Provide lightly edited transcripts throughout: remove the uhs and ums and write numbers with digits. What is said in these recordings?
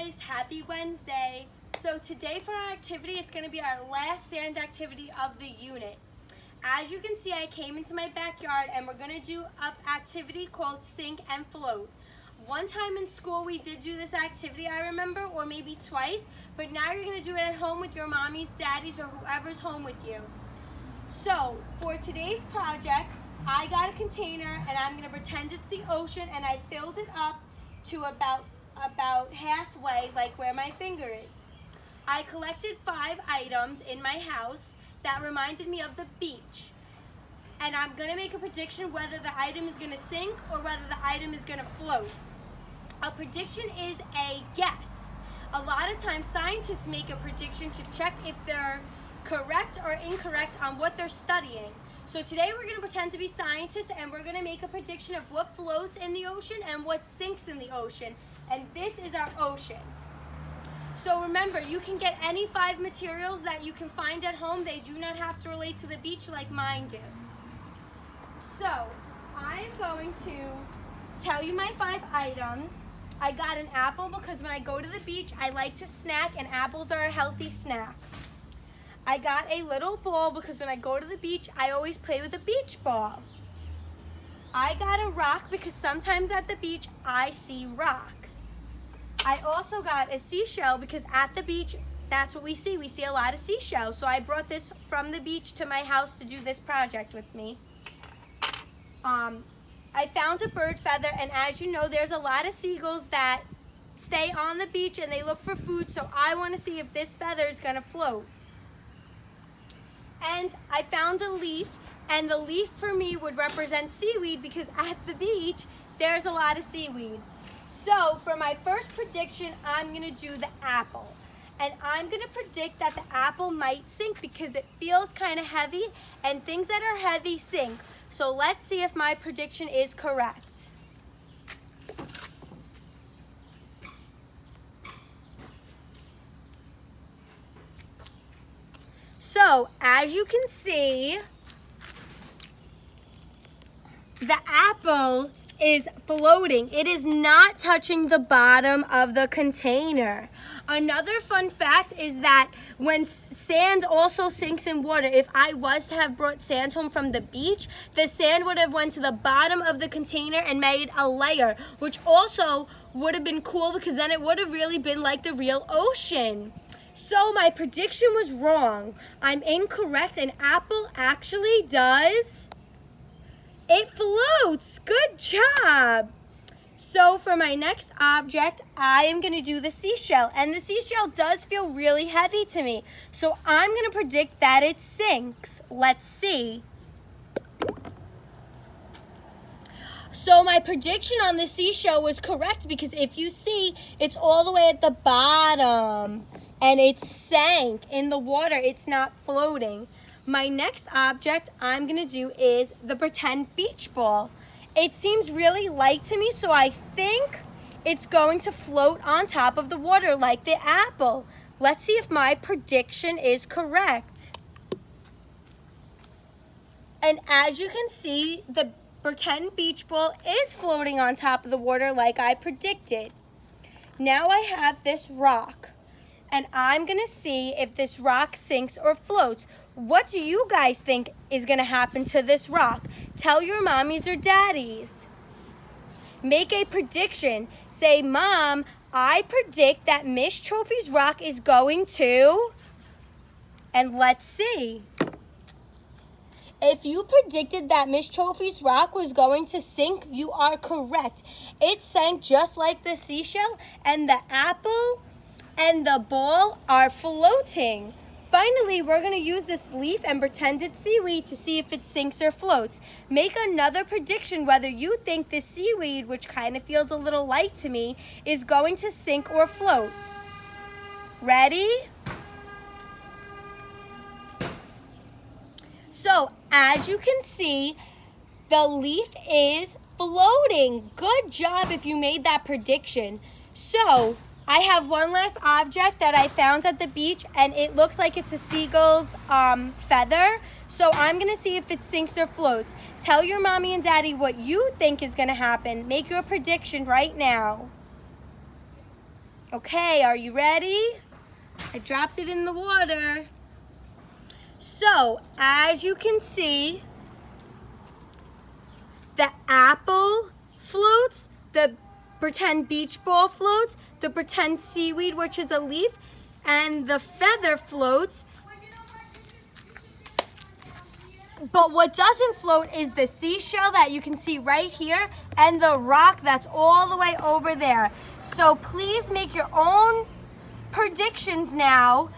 guys, happy Wednesday. So today for our activity, it's going to be our last sand activity of the unit. As you can see, I came into my backyard and we're going to do an activity called sink and float. One time in school we did do this activity, I remember, or maybe twice, but now you're going to do it at home with your mommies, daddies, or whoever's home with you. So for today's project, I got a container and I'm going to pretend it's the ocean, and I filled it up to about halfway, like where my finger is. I collected 5 items in my house that reminded me of the beach. And I'm going to make a prediction whether the item is going to sink or whether the item is going to float. A prediction is a guess. A lot of times scientists make a prediction to check if they're correct or incorrect on what they're studying. So today we're going to pretend to be scientists and we're going to make a prediction of what floats in the ocean and what sinks in the ocean. And this is our ocean. So remember, you can get any 5 materials that you can find at home. They do not have to relate to the beach like mine do. So I'm going to tell you my 5 items. I got an apple because when I go to the beach, I like to snack, and apples are a healthy snack. I got a little ball because when I go to the beach, I always play with a beach ball. I got a rock because sometimes at the beach, I see rocks. I also got a seashell because at the beach, that's what we see. We see a lot of seashells. So I brought this from the beach to my house to do this project with me. I found a bird feather, and as you know, there's a lot of seagulls that stay on the beach and they look for food, so I want to see if this feather is going to float. And I found a leaf, and the leaf for me would represent seaweed because at the beach, there's a lot of seaweed. So for my first prediction, I'm going to do the apple. And I'm going to predict that the apple might sink because it feels kind of heavy, and things that are heavy sink. So let's see if my prediction is correct. So as you can see, the apple is floating. It is not touching the bottom of the container. Another fun fact is that when sand also sinks in water, if I was to have brought sand home from the beach, the sand would have went to the bottom of the container and made a layer, which also would have been cool because then it would have really been like the real ocean. So my prediction was wrong. I'm incorrect. An apple actually does. It floats. Good job. So for my next object, I am going to do the seashell. And the seashell does feel really heavy to me. So I'm going to predict that it sinks. Let's see. So my prediction on the seashell was correct because if you see, it's all the way at the bottom. And it sank in the water. It's not floating. My next object I'm going to do is the pretend beach ball. It seems really light to me, so I think it's going to float on top of the water like the apple. Let's see if my prediction is correct. And as you can see, the pretend beach ball is floating on top of the water like I predicted. Now I have this rock, and I'm going to see if this rock sinks or floats. What do you guys think is going to happen to this rock? Tell your mommies or daddies. Make a prediction. Say, Mom, I predict that Miss Trophy's rock is going to... And let's see. If you predicted that Miss Trophy's rock was going to sink, you are correct. It sank just like the seashell, and the apple and the ball are floating. Finally, we're going to use this leaf and pretend it's seaweed to see if it sinks or floats. Make another prediction whether you think this seaweed, which kind of feels a little light to me, is going to sink or float. Ready? So, as you can see, the leaf is floating. Good job if you made that prediction. So, I have one last object that I found at the beach, and it looks like it's a seagull's feather. So I'm going to see if it sinks or floats. Tell your mommy and daddy what you think is going to happen. Make your prediction right now. Okay, are you ready? I dropped it in the water. So, as you can see, the apple floats, the pretend beach ball floats, the pretend seaweed, which is a leaf, and the feather floats. But what doesn't float is the seashell that you can see right here and the rock that's all the way over there. So please make your own predictions now.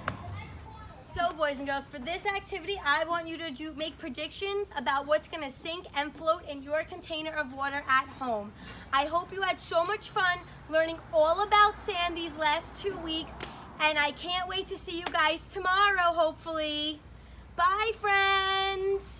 So boys and girls, for this activity, I want you to make predictions about what's gonna sink and float in your container of water at home. I hope you had so much fun learning all about sand these last 2 weeks, and I can't wait to see you guys tomorrow, hopefully. Bye, friends.